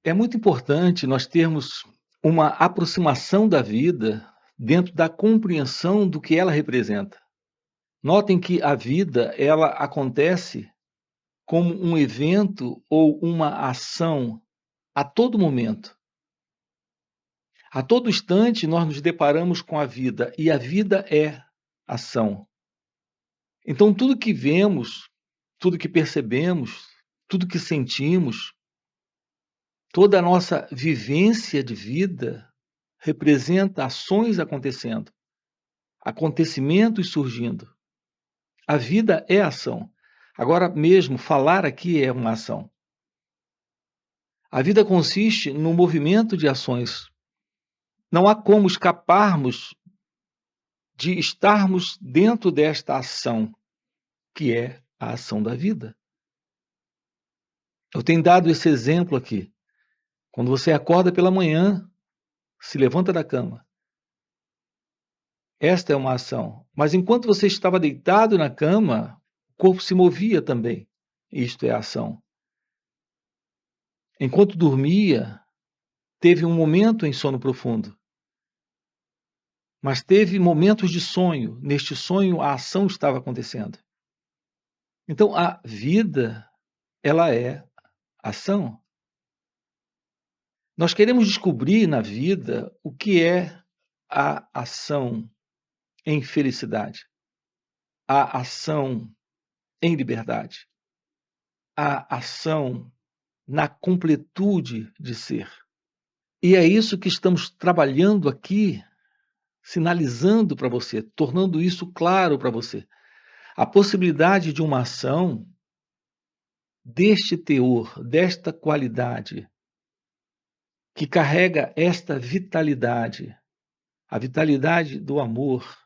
É muito importante nós termos uma aproximação da vida dentro da compreensão do que ela representa. Notem que a vida, ela acontece como um evento ou uma ação a todo momento. A todo instante nós nos deparamos com a vida e a vida é ação. Então tudo que vemos, tudo que percebemos, tudo que sentimos, toda a nossa vivência de vida representa ações acontecendo, acontecimentos surgindo. A vida é ação. Agora mesmo, falar aqui é uma ação. A vida consiste no movimento de ações. Não há como escaparmos de estarmos dentro desta ação, que é a ação da vida. Eu tenho dado esse exemplo aqui. Quando você acorda pela manhã, se levanta da cama, esta é uma ação. Mas enquanto você estava deitado na cama, o corpo se movia também. Isto é ação. Enquanto dormia, teve um momento em sono profundo. Mas teve momentos de sonho. Neste sonho, a ação estava acontecendo. Então, a vida, ela é ação. Nós queremos descobrir na vida o que é a ação em felicidade, a ação em liberdade, a ação na completude de ser. E é isso que estamos trabalhando aqui, sinalizando para você, tornando isso claro para você. A possibilidade de uma ação deste teor, desta qualidade, que carrega esta vitalidade, a vitalidade do amor,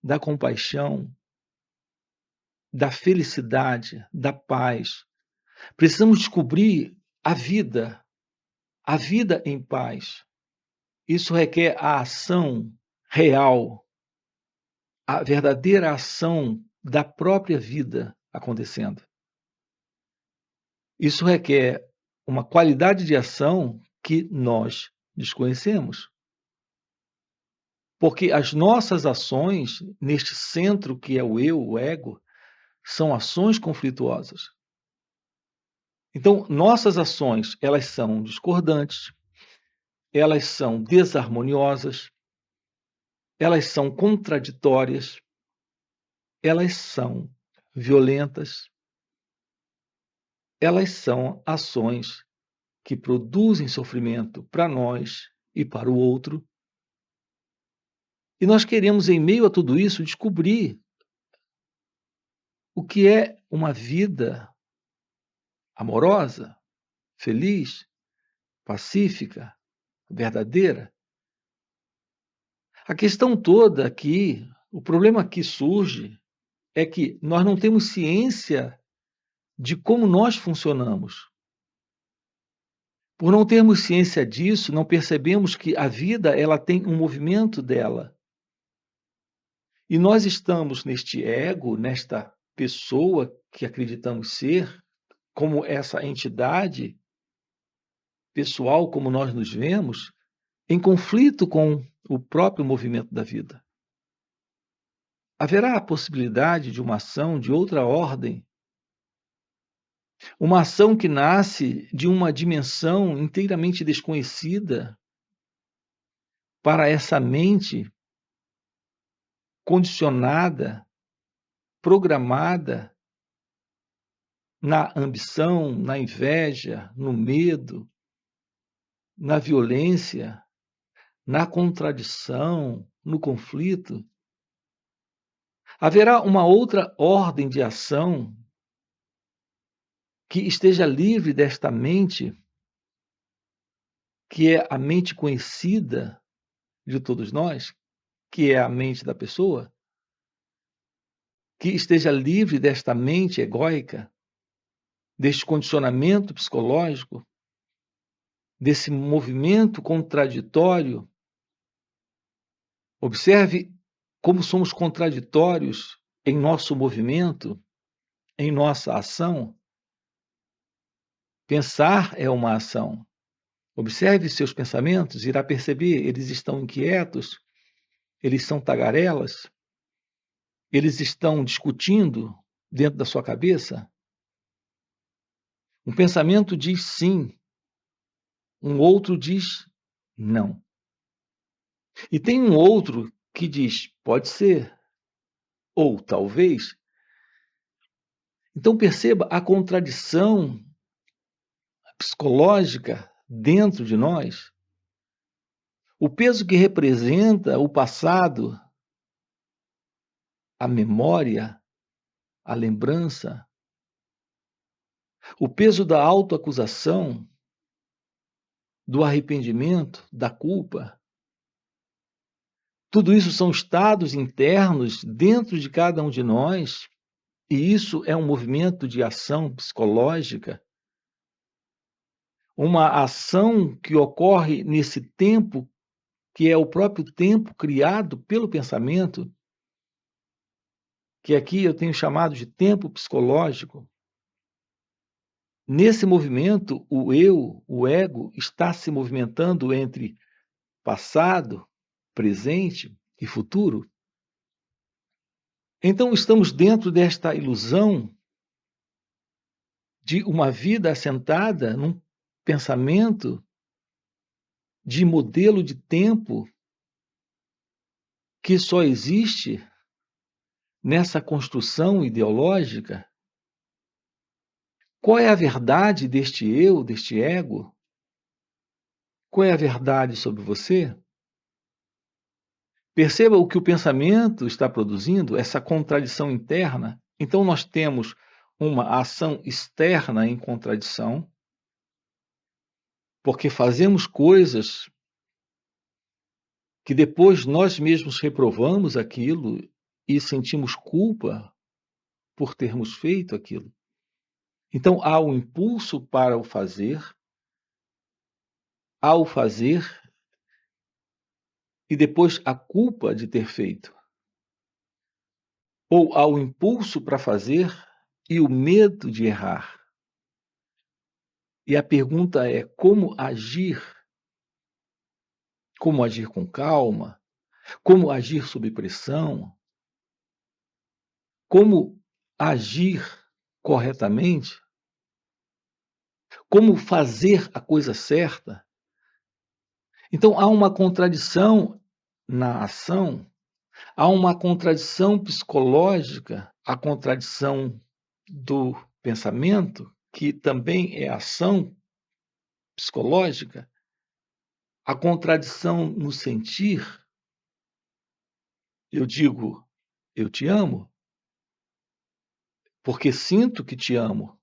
da compaixão, da felicidade, da paz. Precisamos descobrir a vida em paz. Isso requer a ação real, a verdadeira ação da própria vida acontecendo. Isso requer uma qualidade de ação que nós desconhecemos. Porque as nossas ações, neste centro que é o eu, o ego, são ações conflituosas. Então, nossas ações, elas são discordantes, elas são desarmoniosas, elas são contraditórias, elas são violentas, elas são ações que produzem sofrimento para nós e para o outro. E nós queremos, em meio a tudo isso, descobrir o que é uma vida amorosa, feliz, pacífica, verdadeira. A questão toda aqui, o problema que surge é que nós não temos ciência de como nós funcionamos. Por não termos ciência disso, não percebemos que a vida ela tem um movimento dela. E nós estamos neste ego, nesta pessoa que acreditamos ser, como essa entidade pessoal, como nós nos vemos, em conflito com o próprio movimento da vida. Haverá a possibilidade de uma ação de outra ordem, uma ação que nasce de uma dimensão inteiramente desconhecida para essa mente condicionada, programada na ambição, na inveja, no medo, na violência, na contradição, no conflito. Haverá uma outra ordem de ação que esteja livre desta mente, que é a mente conhecida de todos nós, que é a mente da pessoa, que esteja livre desta mente egóica, deste condicionamento psicológico, desse movimento contraditório. Observe como somos contraditórios em nosso movimento, em nossa ação. Pensar é uma ação. Observe seus pensamentos, irá perceber, eles estão inquietos, eles são tagarelas, eles estão discutindo dentro da sua cabeça. Um pensamento diz sim, um outro diz não. E tem um outro que diz pode ser, ou talvez. Então perceba a contradição psicológica dentro de nós, o peso que representa o passado, a memória, a lembrança, o peso da autoacusação, do arrependimento, da culpa. Tudo isso são estados internos dentro de cada um de nós, e isso é um movimento de ação psicológica, uma ação que ocorre nesse tempo, que é o próprio tempo criado pelo pensamento, que aqui eu tenho chamado de tempo psicológico. Nesse movimento, o eu, o ego, está se movimentando entre passado, presente e futuro. Então, estamos dentro desta ilusão de uma vida assentada num pensamento de modelo de tempo que só existe nessa construção ideológica. Qual é a verdade deste eu, deste ego? Qual é a verdade sobre você? Perceba o que o pensamento está produzindo, essa contradição interna. Então, nós temos uma ação externa em contradição, porque fazemos coisas que depois nós mesmos reprovamos aquilo e sentimos culpa por termos feito aquilo. Então, há o impulso para o fazer, ao fazer, e depois a culpa de ter feito. Ou há o impulso para fazer e o medo de errar. E a pergunta é como agir? Como agir com calma? Como agir sob pressão? Como agir corretamente? Como fazer a coisa certa? Então há uma contradição na ação, há uma contradição psicológica, a contradição do pensamento, que também é ação psicológica, a contradição no sentir. Eu digo, eu te amo, porque sinto que te amo,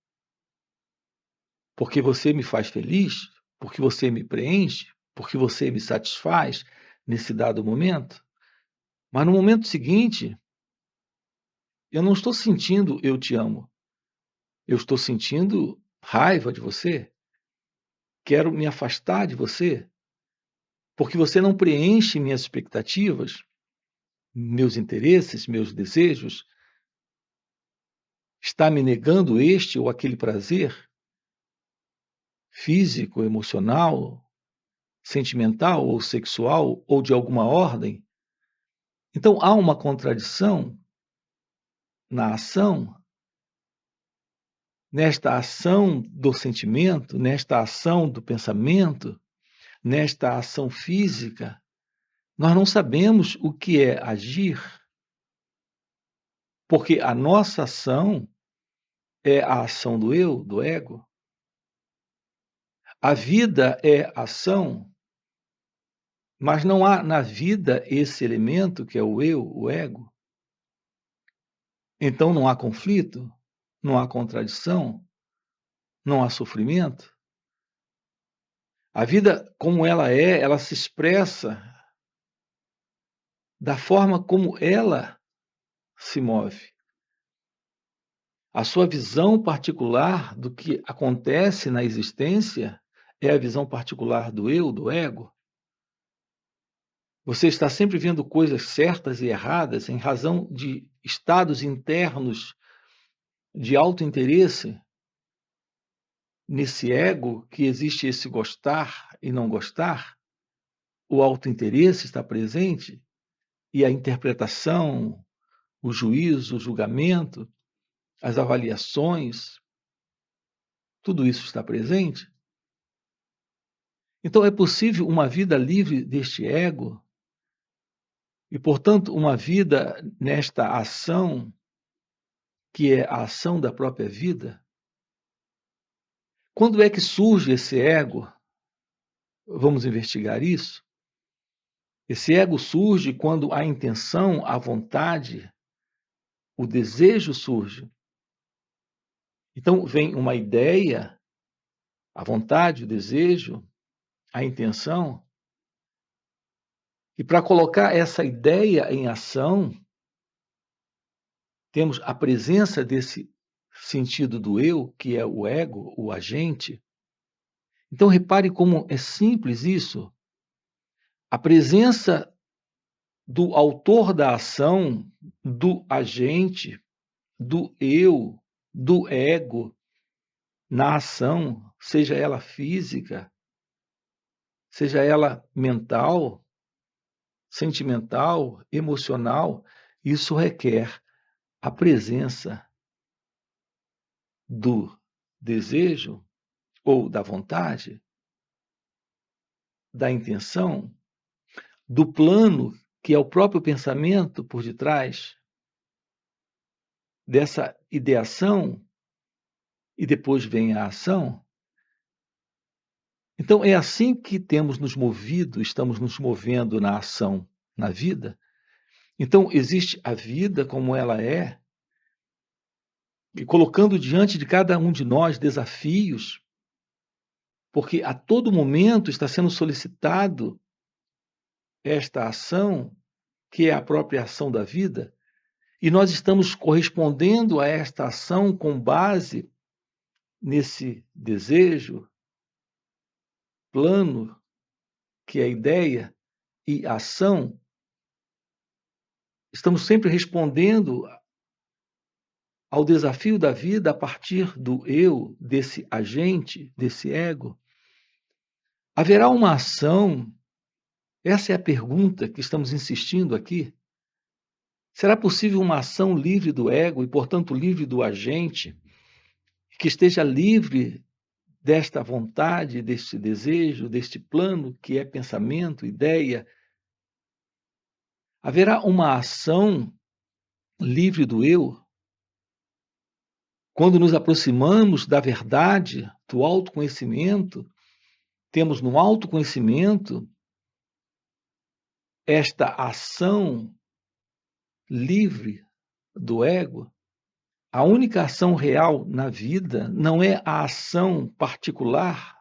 porque você me faz feliz, porque você me preenche, porque você me satisfaz nesse dado momento. Mas no momento seguinte, eu não estou sentindo eu te amo. Eu estou sentindo raiva de você. Quero me afastar de você, porque você não preenche minhas expectativas, meus interesses, meus desejos. Está me negando este ou aquele prazer físico, emocional, sentimental ou sexual ou de alguma ordem. Então há uma contradição na ação, nesta ação do sentimento, nesta ação do pensamento, nesta ação física. Nós não sabemos o que é agir, porque a nossa ação é a ação do eu, do ego. A vida é ação, mas não há na vida esse elemento que é o eu, o ego. Então não há conflito, não há contradição, não há sofrimento. A vida como ela se expressa da forma como ela se move. A sua visão particular do que acontece na existência é a visão particular do eu, do ego. Você está sempre vendo coisas certas e erradas em razão de estados internos de autointeresse. nesse ego que existe esse gostar e não gostar, o autointeresse está presente e a interpretação, o juízo, o julgamento, as avaliações, tudo isso está presente. Então é possível uma vida livre deste ego e, portanto, uma vida nesta ação, que é a ação da própria vida. Quando é que surge esse ego? Vamos investigar isso. Esse ego surge quando a intenção, a vontade, o desejo surge. Então vem uma ideia, a vontade, o desejo, a intenção, e para colocar essa ideia em ação, temos a presença desse sentido do eu, que é o ego, o agente. Então repare como é simples isso. A presença do autor da ação, do agente, do eu, do ego, na ação, seja ela física, seja ela mental, sentimental, emocional, isso requer a presença do desejo ou da vontade, da intenção, do plano, que é o próprio pensamento por detrás dessa ideação, e depois vem a ação. Então, é assim que temos nos movido, estamos nos movendo na ação, na vida. Então, existe a vida como ela é, e colocando diante de cada um de nós desafios, porque a todo momento está sendo solicitado esta ação, que é a própria ação da vida, e nós estamos correspondendo a esta ação com base nesse desejo, plano, que é a ideia, e ação. Estamos sempre respondendo ao desafio da vida a partir do eu, desse agente, desse ego. Haverá uma ação? Essa é a pergunta que estamos insistindo aqui. Será possível uma ação livre do ego e, portanto, livre do agente, que esteja livre desta vontade, deste desejo, deste plano que é pensamento, ideia? Haverá uma ação livre do eu? Quando nos aproximamos da verdade, do autoconhecimento, temos no autoconhecimento esta ação livre do ego. A única ação real na vida não é a ação particular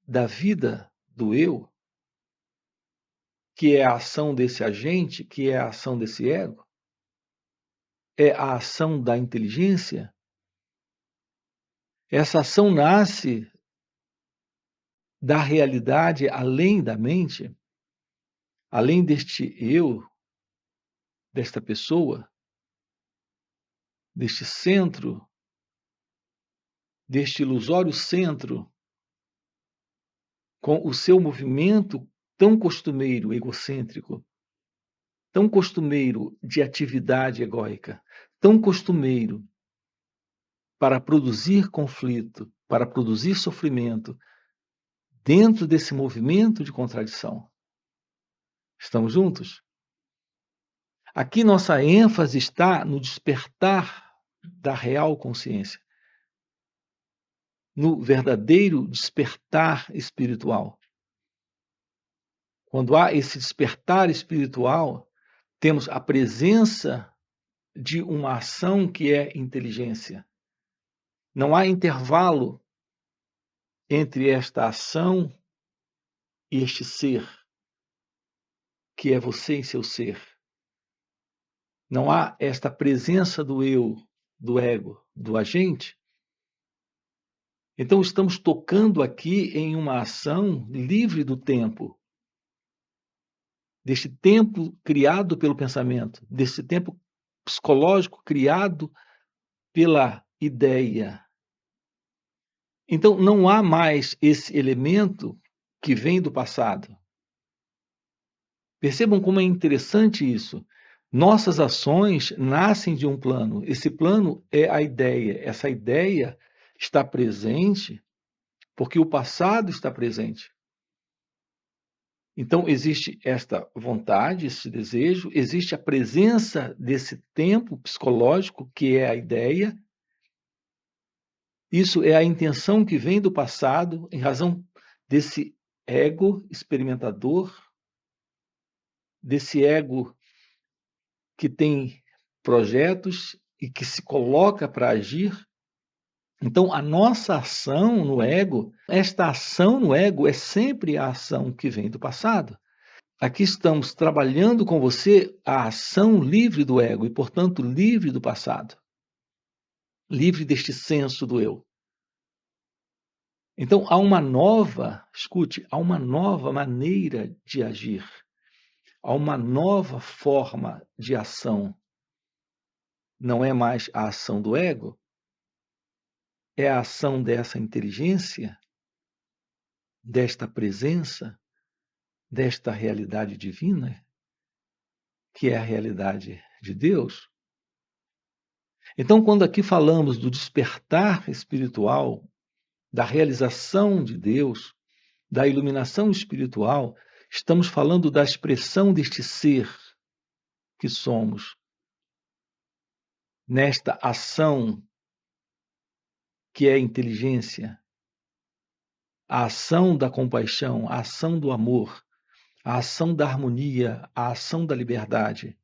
da vida do eu, que é a ação desse agente, que é a ação desse ego, é a ação da inteligência. Essa ação nasce da realidade além da mente, além deste eu, desta pessoa, deste centro, deste ilusório centro, com o seu movimento tão costumeiro, egocêntrico, tão costumeiro de atividade egóica, tão costumeiro para produzir conflito, para produzir sofrimento, dentro desse movimento de contradição. Estamos juntos? Aqui nossa ênfase está no despertar da real consciência, no verdadeiro despertar espiritual. Quando há esse despertar espiritual, temos a presença de uma ação que é inteligência. Não há intervalo entre esta ação e este ser, que é você em seu ser. Não há esta presença do eu, do ego, do agente. Então estamos tocando aqui em uma ação livre do tempo, deste tempo criado pelo pensamento, desse tempo psicológico criado pela ideia. Então, não há mais esse elemento que vem do passado. Percebam como é interessante isso. Nossas ações nascem de um plano. Esse plano é a ideia. Essa ideia está presente porque o passado está presente. Então, existe esta vontade, esse desejo, existe a presença desse tempo psicológico, que é a ideia. Isso é a intenção que vem do passado, em razão desse ego experimentador, desse ego que tem projetos e que se coloca para agir. Então, a nossa ação no ego, esta ação no ego é sempre a ação que vem do passado. Aqui estamos trabalhando com você a ação livre do ego e, portanto, livre do passado, livre deste senso do eu. Então, há uma nova maneira de agir, há uma nova forma de ação. Não é mais a ação do ego, é a ação dessa inteligência, desta presença, desta realidade divina, que é a realidade de Deus. Então, quando aqui falamos do despertar espiritual, da realização de Deus, da iluminação espiritual, estamos falando da expressão deste ser que somos, nesta ação que é inteligência, a ação da compaixão, a ação do amor, a ação da harmonia, a ação da liberdade.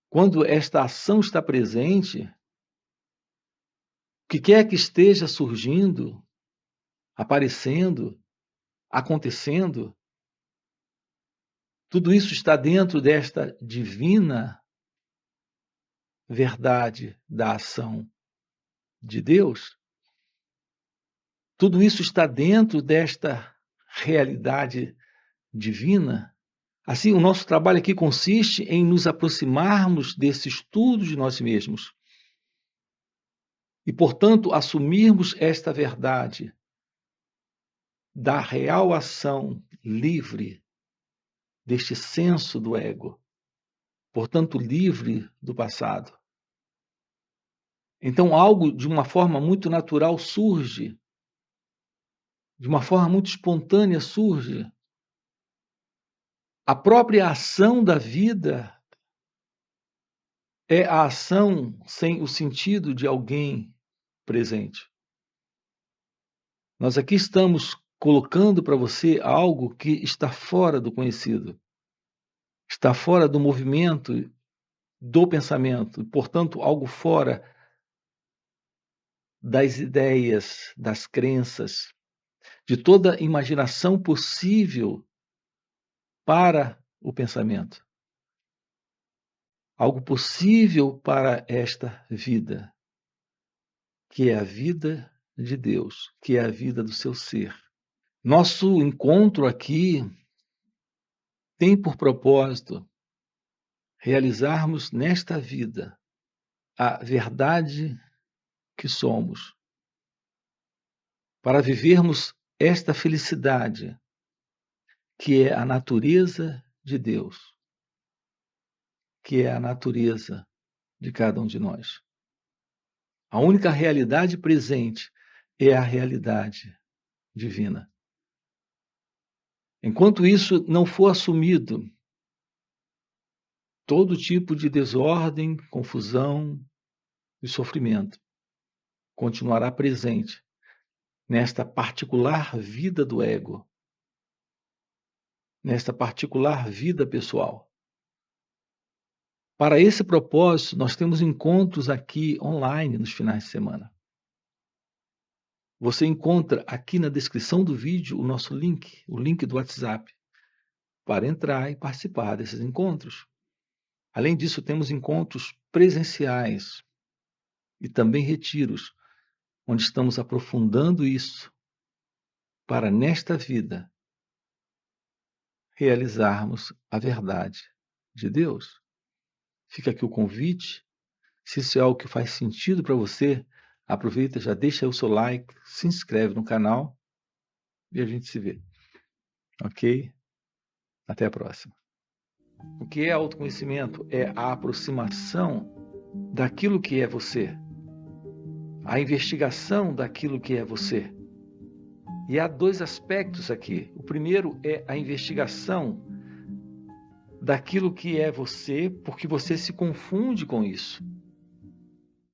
Quando esta ação está presente, o que quer que esteja surgindo, aparecendo, acontecendo, tudo isso está dentro desta divina verdade da ação de Deus. Tudo isso está dentro desta realidade divina. Assim, o nosso trabalho aqui consiste em nos aproximarmos desse estudo de nós mesmos e, portanto, assumirmos esta verdade da real ação livre deste senso do ego, portanto, livre do passado. Então, algo de uma forma muito natural surge, de uma forma muito espontânea surge. A própria ação da vida é a ação sem o sentido de alguém presente. Nós aqui estamos colocando para você algo que está fora do conhecido, está fora do movimento do pensamento, portanto, algo fora das ideias, das crenças, de toda imaginação possível para o pensamento. Algo possível para esta vida, que é a vida de Deus, que é a vida do seu ser. Nosso encontro aqui tem por propósito realizarmos nesta vida a verdade que somos, para vivermos esta felicidade, que é a natureza de Deus, que é a natureza de cada um de nós. A única realidade presente é a realidade divina. Enquanto isso não for assumido, todo tipo de desordem, confusão e sofrimento continuará presente nesta particular vida do ego, nesta particular vida pessoal. Para esse propósito, nós temos encontros aqui online nos finais de semana. Você encontra aqui na descrição do vídeo o nosso link, o link do WhatsApp, para entrar e participar desses encontros. Além disso, temos encontros presenciais e também retiros, onde estamos aprofundando isso para, nesta vida, realizarmos a verdade de Deus. Fica aqui o convite. Se isso é algo que faz sentido para você, Aproveita, já deixa o seu like, se inscreve no canal e a gente se vê. Ok? Até a próxima. O que é autoconhecimento? É a aproximação daquilo que é você, a investigação daquilo que é você. E há dois aspectos aqui. O primeiro é a investigação daquilo que é você, porque você se confunde com isso.